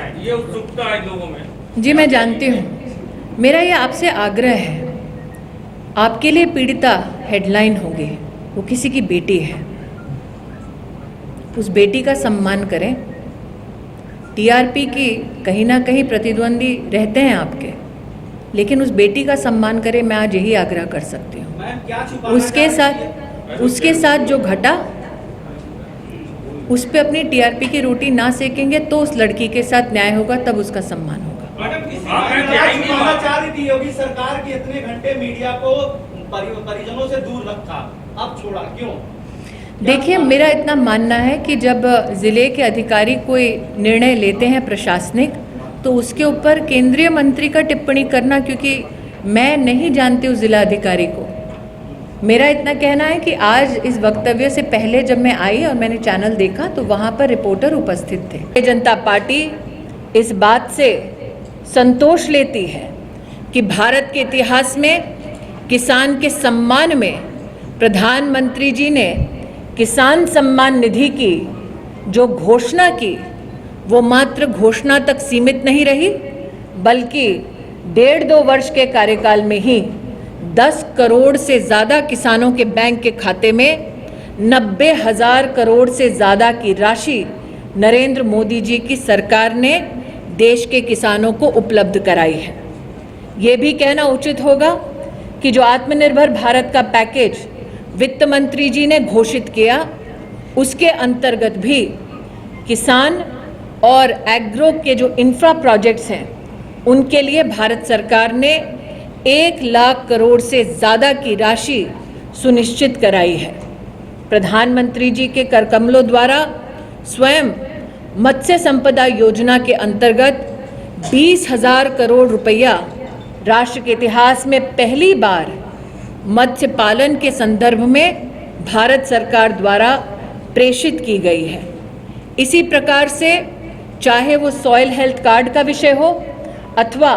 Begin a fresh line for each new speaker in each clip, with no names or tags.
है, ये उत्सुकता है लोगों में।
जी मैं जानती हूँ। मेरा ये आपसे आग्रह है, आपके लिए पीड़िता हेडलाइन होगी, वो किसी की बेटी है, उस बेटी का सम्मान करें। टीआरपी की कहीं ना कहीं प्रतिद्वंदी रहते हैं आपके, लेकिन उस बेटी का सम्मान करें, मैं आज यही आग्रह कर सकती हूँ। उसके साथ जो घटा, उस पे अपनी टीआरपी की रोटी ना सेकेंगे तो उस लड़की के साथ न्याय होगा, तब उसका सम्मान होगा।
चाह रही होगी सरकार की, इतने घंटे मीडिया को परिजनों से दूर रखा, अब छोड़ा क्यों?
देखिए, मेरा इतना मानना है कि जब ज़िले के अधिकारी कोई निर्णय लेते हैं प्रशासनिक, तो उसके ऊपर केंद्रीय मंत्री का टिप्पणी करना, क्योंकि मैं नहीं जानती उस जिला अधिकारी को। मेरा इतना कहना है कि आज इस वक्तव्य से पहले जब मैं आई और मैंने चैनल देखा तो वहाँ पर रिपोर्टर उपस्थित थे। भारतीय जनता पार्टी इस बात से संतोष लेती है कि भारत के इतिहास में किसान के सम्मान में प्रधानमंत्री जी ने किसान सम्मान निधि की जो घोषणा की, वो मात्र घोषणा तक सीमित नहीं रही, बल्कि 1.5-2 वर्ष के कार्यकाल में ही 10 करोड़ से ज़्यादा किसानों के बैंक के खाते में 90,000 करोड़ से ज़्यादा की राशि नरेंद्र मोदी जी की सरकार ने देश के किसानों को उपलब्ध कराई है। ये भी कहना उचित होगा कि जो आत्मनिर्भर भारत का पैकेज वित्त मंत्री जी ने घोषित किया, उसके अंतर्गत भी किसान और एग्रो के जो इंफ्रा प्रोजेक्ट्स हैं, उनके लिए भारत सरकार ने 1 लाख करोड़ से ज़्यादा की राशि सुनिश्चित कराई है। प्रधानमंत्री जी के करकमलों द्वारा स्वयं मत्स्य संपदा योजना के अंतर्गत 20,000 करोड़ रुपया राष्ट्र के इतिहास में पहली बार मत्स्य पालन के संदर्भ में भारत सरकार द्वारा प्रेषित की गई है। इसी प्रकार से चाहे वो सॉइल हेल्थ कार्ड का विषय हो अथवा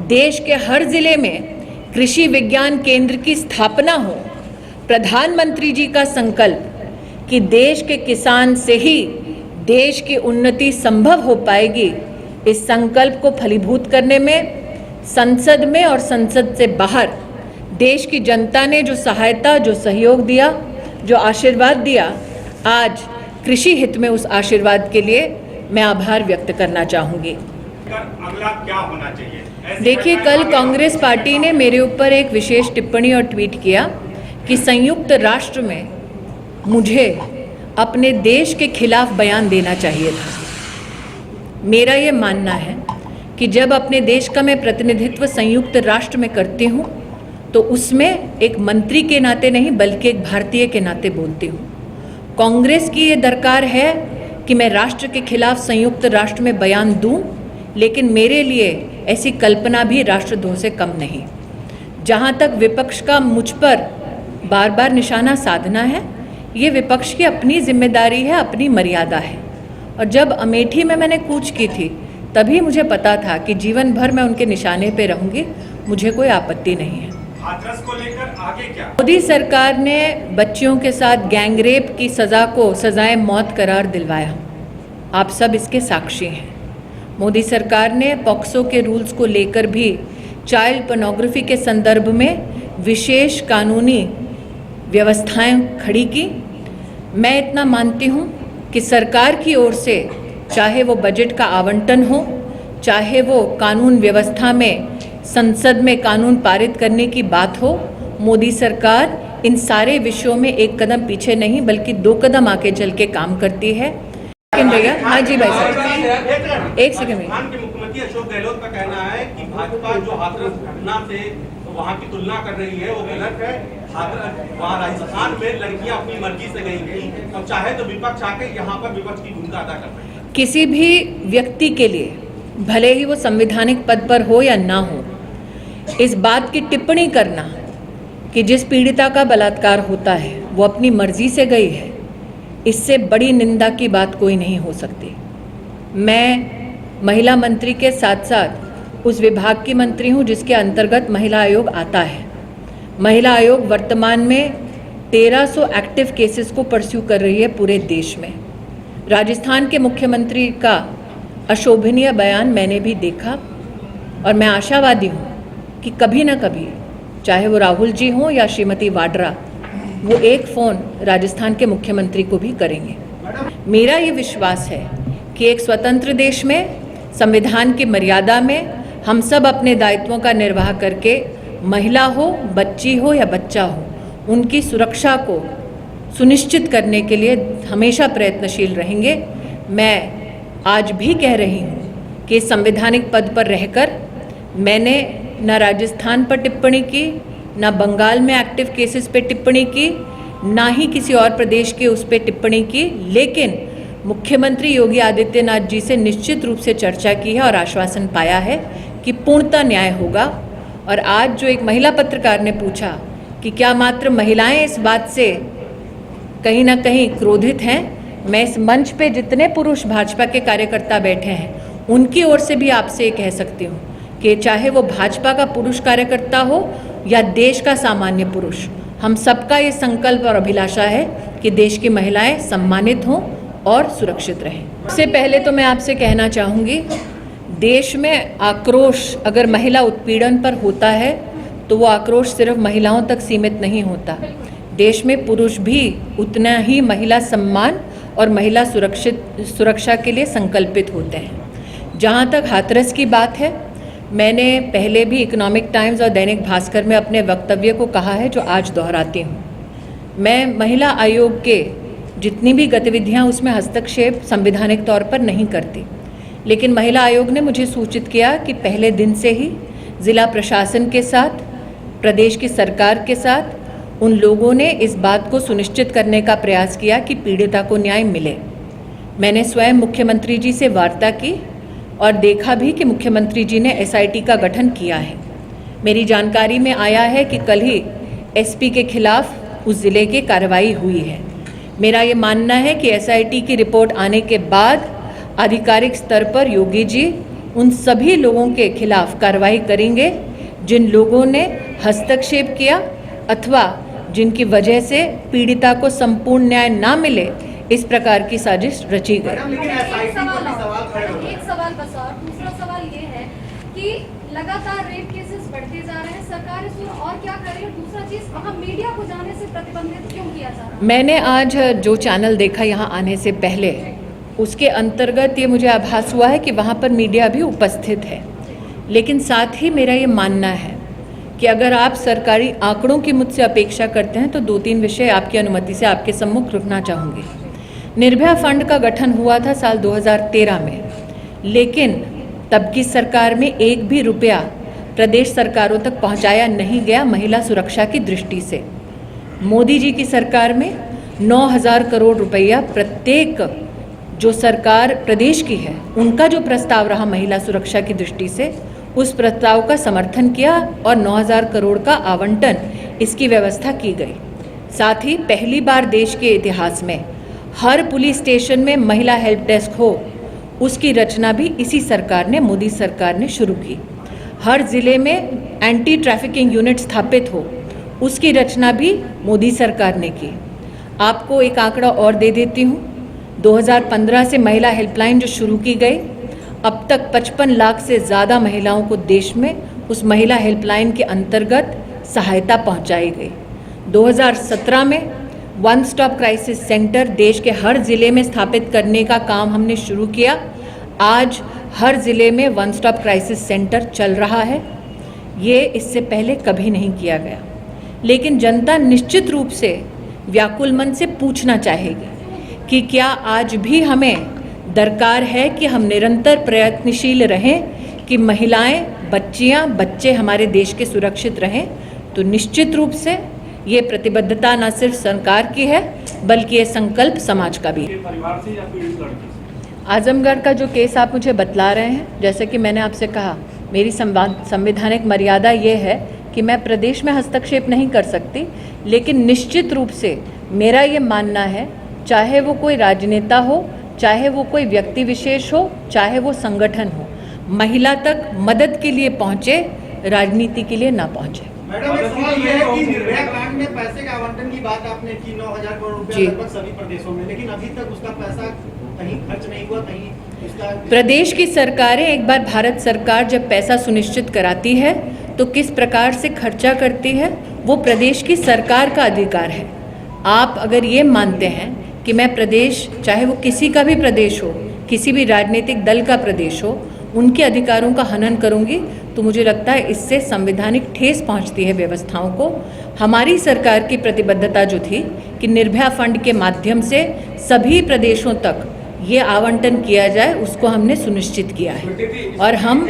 देश के हर जिले में कृषि विज्ञान केंद्र की स्थापना हो, प्रधानमंत्री जी का संकल्प कि देश के किसान से ही देश की उन्नति संभव हो पाएगी, इस संकल्प को फलीभूत करने में संसद में और संसद से बाहर देश की जनता ने जो सहायता, जो सहयोग दिया, जो आशीर्वाद दिया, आज कृषि हित में उस आशीर्वाद के लिए मैं आभार व्यक्त करना चाहूँगी।
अगला क्या होना चाहिए?
देखिए, कल कांग्रेस पार्टी ने मेरे ऊपर एक विशेष टिप्पणी और ट्वीट किया कि संयुक्त राष्ट्र में मुझे अपने देश के खिलाफ बयान देना चाहिए था। मेरा ये मानना है कि जब अपने देश का मैं प्रतिनिधित्व संयुक्त राष्ट्र में करती हूँ तो उसमें एक मंत्री के नाते नहीं बल्कि एक भारतीय के नाते बोलती हूँ। कांग्रेस की ये दरकार है कि मैं राष्ट्र के खिलाफ संयुक्त राष्ट्र में बयान दूँ, लेकिन मेरे लिए ऐसी कल्पना भी राष्ट्रद्रोह से कम नहीं। जहाँ तक विपक्ष का मुझ पर बार बार निशाना साधना है, ये विपक्ष की अपनी जिम्मेदारी है, अपनी मर्यादा है। और जब अमेठी में मैंने कूच की थी तभी मुझे पता था कि जीवन भर मैं उनके निशाने पे रहूँगी, मुझे कोई आपत्ति नहीं है।
हाथरस को लेकर आगे क्या?
मोदी सरकार ने बच्चियों के साथ गैंगरेप की सज़ा को सज़ाए मौत करार दिलवाया। आप सब इसके साक्षी हैं। मोदी सरकार ने पॉक्सो के रूल्स को लेकर भी चाइल्ड पोर्नोग्राफी के संदर्भ में विशेष कानूनी व्यवस्थाएं खड़ी की। मैं इतना मानती हूं कि सरकार की ओर से चाहे वो बजट का आवंटन हो, चाहे वो कानून व्यवस्था में संसद में कानून पारित करने की बात हो, मोदी सरकार इन सारे विषयों में एक कदम पीछे नहीं बल्कि 2 कदम आगे चल के काम करती है। भैया, हाँ जी भाई साहब, एक सेकंड में।
मुख्यमंत्री अशोक गहलोत का कहना है कि भाजपा जो हाथरस घटना से वहाँ की तुलना कर रही है वो गलत है। वहाँ राजस्थान में लड़कियां अपनी मर्जी से गई थी, और चाहे तो विपक्ष आके यहाँ पर विपक्ष की भूमिका अदा कर रहे हैं।
किसी भी व्यक्ति के लिए, भले ही वो संवैधानिक पद पर हो या ना हो, इस बात की टिप्पणी करना कि जिस पीड़िता का बलात्कार होता है वो अपनी मर्जी से गई है, इससे बड़ी निंदा की बात कोई नहीं हो सकती। मैं महिला मंत्री के साथ साथ उस विभाग की मंत्री हूँ जिसके अंतर्गत महिला आयोग आता है। महिला आयोग वर्तमान में 1300 एक्टिव केसेस को परस्यू कर रही है पूरे देश में। राजस्थान के मुख्यमंत्री का अशोभनीय बयान मैंने भी देखा और मैं आशावादी हूँ कि कभी ना कभी, चाहे वो राहुल जी हों या श्रीमती वाड्रा, वो एक फ़ोन राजस्थान के मुख्यमंत्री को भी करेंगे। मेरा ये विश्वास है कि एक स्वतंत्र देश में संविधान की मर्यादा में हम सब अपने दायित्वों का निर्वाह करके, महिला हो, बच्ची हो या बच्चा हो, उनकी सुरक्षा को सुनिश्चित करने के लिए हमेशा प्रयत्नशील रहेंगे। मैं आज भी कह रही हूँ कि संवैधानिक पद पर रहकर मैंने न राजस्थान पर टिप्पणी की, न बंगाल में एक्टिव केसेस पे टिप्पणी की, ना ही किसी और प्रदेश के उस पर टिप्पणी की, लेकिन मुख्यमंत्री योगी आदित्यनाथ जी से निश्चित रूप से चर्चा की है और आश्वासन पाया है कि पूर्णतः न्याय होगा। और आज जो एक महिला पत्रकार ने पूछा कि क्या मात्र महिलाएं इस बात से कहीं ना कहीं क्रोधित हैं, मैं इस मंच पे जितने पुरुष भाजपा के कार्यकर्ता बैठे हैं उनकी ओर से भी आपसे ये कह सकती हूँ कि चाहे वो भाजपा का पुरुष कार्यकर्ता हो या देश का सामान्य पुरुष, हम सबका ये संकल्प और अभिलाषा है कि देश की महिलाएं सम्मानित हों और सुरक्षित रहें। सबसे पहले तो मैं आपसे कहना चाहूँगी, देश में आक्रोश अगर महिला उत्पीड़न पर होता है तो वो आक्रोश सिर्फ महिलाओं तक सीमित नहीं होता। देश में पुरुष भी उतना ही महिला सम्मान और महिला सुरक्षा के लिए संकल्पित होते हैं। जहाँ तक हाथरस की बात है, मैंने पहले भी इकोनॉमिक टाइम्स और दैनिक भास्कर में अपने वक्तव्य को कहा है, जो आज दोहराती हूँ। मैं महिला आयोग के जितनी भी गतिविधियाँ उसमें हस्तक्षेप संवैधानिक तौर पर नहीं करती, लेकिन महिला आयोग ने मुझे सूचित किया कि पहले दिन से ही ज़िला प्रशासन के साथ, प्रदेश की सरकार के साथ उन लोगों ने इस बात को सुनिश्चित करने का प्रयास किया कि पीड़िता को न्याय मिले। मैंने स्वयं मुख्यमंत्री जी से वार्ता की और देखा भी कि मुख्यमंत्री जी ने SIT का गठन किया है। मेरी जानकारी में आया है कि कल ही SP के खिलाफ उस ज़िले की कार्रवाई हुई है। मेरा ये मानना है कि SIT की रिपोर्ट आने के बाद आधिकारिक स्तर पर योगी जी उन सभी लोगों के खिलाफ कार्रवाई करेंगे जिन लोगों ने हस्तक्षेप किया अथवा जिनकी वजह से पीड़िता को संपूर्ण न्याय ना मिले, इस प्रकार की साजिश रची गई।
एक सवाल बस, और दूसरा सवाल ये है कि लगातार रेप केसेस बढ़ते जा रहे हैं, सरकार इस पर और क्या करे? और दूसरा चीज, वहाँ मीडिया को जाने से प्रतिबंधित क्यों किया जा रहा है?
मैंने आज जो चैनल देखा यहाँ आने से पहले, उसके अंतर्गत ये मुझे आभास हुआ है कि वहाँ पर मीडिया भी उपस्थित है। लेकिन साथ ही मेरा ये मानना है कि अगर आप सरकारी आंकड़ों की मुझसे अपेक्षा करते हैं तो 2-3 विषय आपकी अनुमति से आपके सम्मुख रखना चाहूँगी। निर्भया फंड का गठन हुआ था साल 2013 में, लेकिन तब की सरकार में एक भी रुपया प्रदेश सरकारों तक पहुंचाया नहीं गया महिला सुरक्षा की दृष्टि से। मोदी जी की सरकार में 9,000 करोड़ रुपया प्रत्येक जो सरकार प्रदेश की है उनका जो प्रस्ताव रहा महिला सुरक्षा की दृष्टि से, उस प्रस्ताव का समर्थन किया और 9,000 करोड़ का आवंटन इसकी व्यवस्था की गई। साथ ही पहली बार देश के इतिहास में हर पुलिस स्टेशन में महिला हेल्प डेस्क हो, उसकी रचना भी इसी सरकार ने, मोदी सरकार ने शुरू की। हर ज़िले में एंटी ट्रैफिकिंग यूनिट स्थापित हो, उसकी रचना भी मोदी सरकार ने की। आपको एक आंकड़ा और दे देती हूँ, 2015 से महिला हेल्पलाइन जो शुरू की गई, अब तक 55 लाख से ज़्यादा महिलाओं को देश में उस महिला हेल्पलाइन के अंतर्गत सहायता पहुंचाई गई। 2017 में वन स्टॉप क्राइसिस सेंटर देश के हर ज़िले में स्थापित करने का काम हमने शुरू किया। आज हर ज़िले में वन स्टॉप क्राइसिस सेंटर चल रहा है। ये इससे पहले कभी नहीं किया गया, लेकिन जनता निश्चित रूप से व्याकुल मन से पूछना चाहेगी कि क्या आज भी हमें दरकार है कि हम निरंतर प्रयत्नशील रहें कि महिलाएं, बच्चियां, बच्चे हमारे देश के सुरक्षित रहें। तो निश्चित रूप से ये प्रतिबद्धता न सिर्फ सरकार की है बल्कि ये संकल्प समाज का भी है। आजमगढ़ का जो केस आप मुझे बतला रहे हैं, जैसे कि मैंने आपसे कहा, मेरी संवैधानिक मर्यादा ये है कि मैं प्रदेश में हस्तक्षेप नहीं कर सकती, लेकिन निश्चित रूप से मेरा ये मानना है, चाहे वो कोई राजनेता हो, चाहे वो कोई व्यक्ति विशेष हो, चाहे वो संगठन हो, महिला तक मदद के लिए पहुँचे, राजनीति के लिए ना पहुँचे।
मैडम एक सवाल ये है कि निर्भया कांड में पैसे का आवंटन की बात आपने की 9,000 करोड़ रुपया
जी।
लगभग सभी प्रदेशों में, लेकिन अभी तक उसका पैसा कहीं खर्च नहीं हुआ, कहीं उसका
प्रदेश की सरकारें एक बार भारत सरकार जब पैसा सुनिश्चित कराती है तो किस प्रकार से खर्चा करती है वो प्रदेश की सरकार का अधिकार है। आप अगर ये मानते हैं कि मैं प्रदेश, चाहे वो किसी का भी प्रदेश हो, किसी भी राजनीतिक दल का प्रदेश हो, उनके अधिकारों का हनन करूंगी तो मुझे लगता है इससे संवैधानिक ठेस पहुंचती है व्यवस्थाओं को। हमारी सरकार की प्रतिबद्धता जो थी कि निर्भया फंड के माध्यम से सभी प्रदेशों तक ये आवंटन किया जाए, उसको हमने सुनिश्चित किया है और हम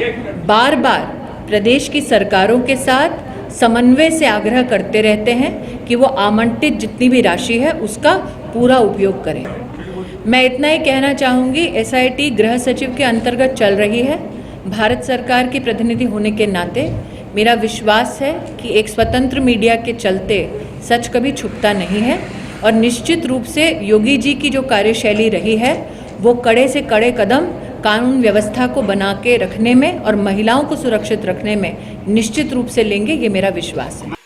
बार बार प्रदेश की सरकारों के साथ समन्वय से आग्रह करते रहते हैं कि वो आवंटित जितनी भी राशि है उसका पूरा उपयोग करें। मैं इतना ही कहना चाहूँगी, एसआईटी गृह सचिव के अंतर्गत चल रही है। भारत सरकार की प्रतिनिधि होने के नाते मेरा विश्वास है कि एक स्वतंत्र मीडिया के चलते सच कभी छुपता नहीं है और निश्चित रूप से योगी जी की जो कार्यशैली रही है वो कड़े से कड़े कदम कानून व्यवस्था को बना के रखने में और महिलाओं को सुरक्षित रखने में निश्चित रूप से लेंगे, ये मेरा विश्वास है।